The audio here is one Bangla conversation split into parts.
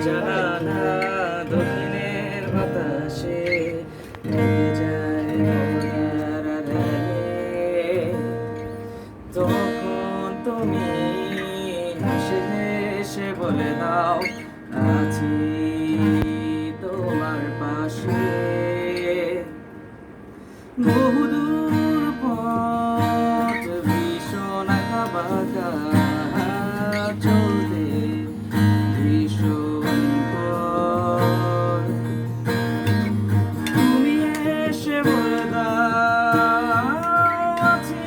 জানালা দক্ষিণের বাতাসে ভেসে যায় নৌকার আড়ালে। তখন তুমি হেসে হেসে বলে দাও, আছি তোমার পাশে। বহুদূর পথ ভীষণ আঁকা বাঁকা, চলতে ভীষণ ভয়। তুমি এসে বলে দাও, আছি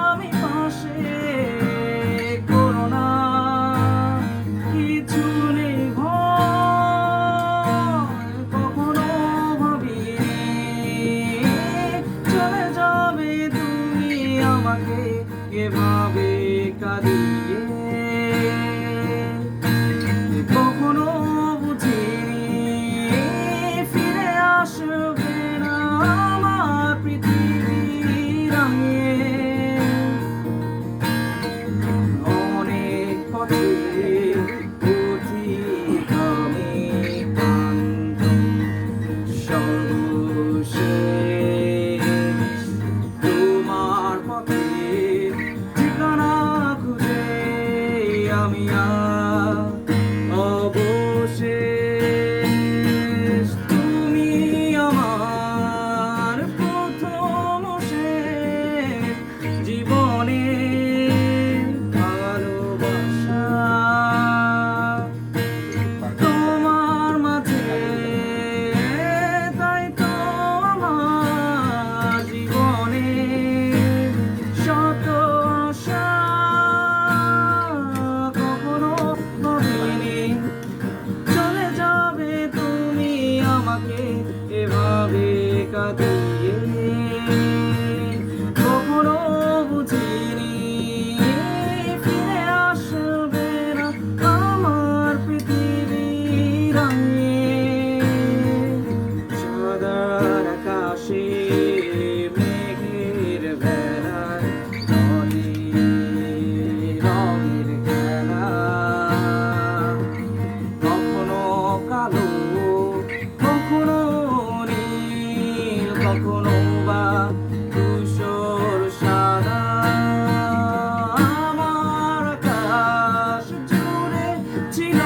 আমি পাশে। করোনা কিছু নেই ভয়। কখনো ভাবিনি চলে যাবে তুমি আমাকে এভাবে কাঁদিয়ে। কখনো বুঝিনি ফিরে আসবে না আমার পৃথিবী রাঙিয়ে। অনেক পথে পথিক আমি ক্লান্ত, সর্বশেষ তোমার পথে ঠিকানা খুঁজে আমি অবশেষ। তুমি আমার প্রথম শেষ জীবনের ভালোবাসা। তোমার মাঝে তাই তো আমার জীবনে শত আশা। কখনো ভাবিনি চলে যাবে তুমি আমাকে এভাবে কাঁদিয়ে। কখনো বুঝিনি ফিরে আসবে না আমার পৃথিবী রাঙিয়ে। সাদার আকাশে মেঘের বেলায় রঙের খেলা। কখনো কালো, কখনো নীল, কখনো বা ধূসর সাদা। আমার আকাশ জুড়ে ছিল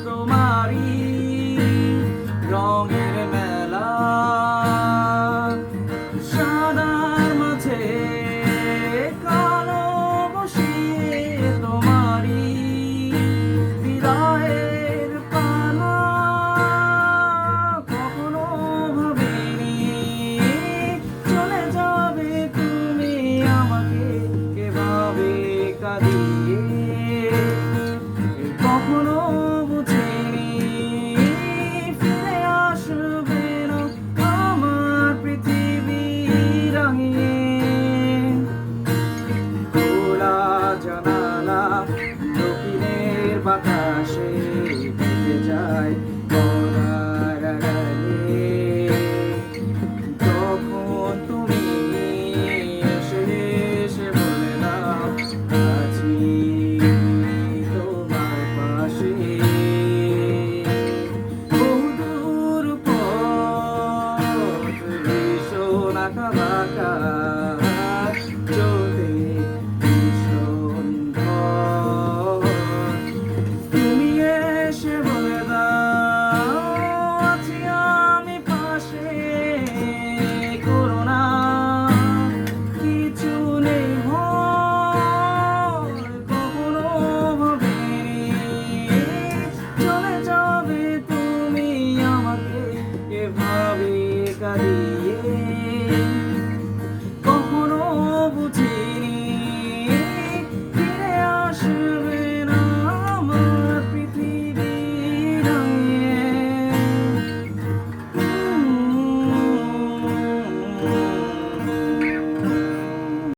তোমারই রঙের মেলা। সাদার মাঝে কালো বসিয়ে তোমারই হৃদয়ের পালা। কখনো ভাবিনি চলে যাবে তুমি আমাকে এভাবে কাঁদিয়ে। কখনো বুঝিনি ফিরে আসবে না আমার পৃথিবী রাঙিয়ে। খোলা জানালা দক্ষিণের বাতাসে ভেসে যায় বলার আড়ালে। তখন তুমি এসে এসে বলে দাও, আছি তোমার পাশে। বহুদূর পথ ভীষণ আঁকা বাঁকা, চলতে ভীষণ ভয়। তুমি এসে বলে দাও, আছি আমি পাশে। করোনা কিছু নেই ভয়। কখনো ভাবিনি চলে যাবে তুমি আমাকে এভাবে কাঁদিয়ে।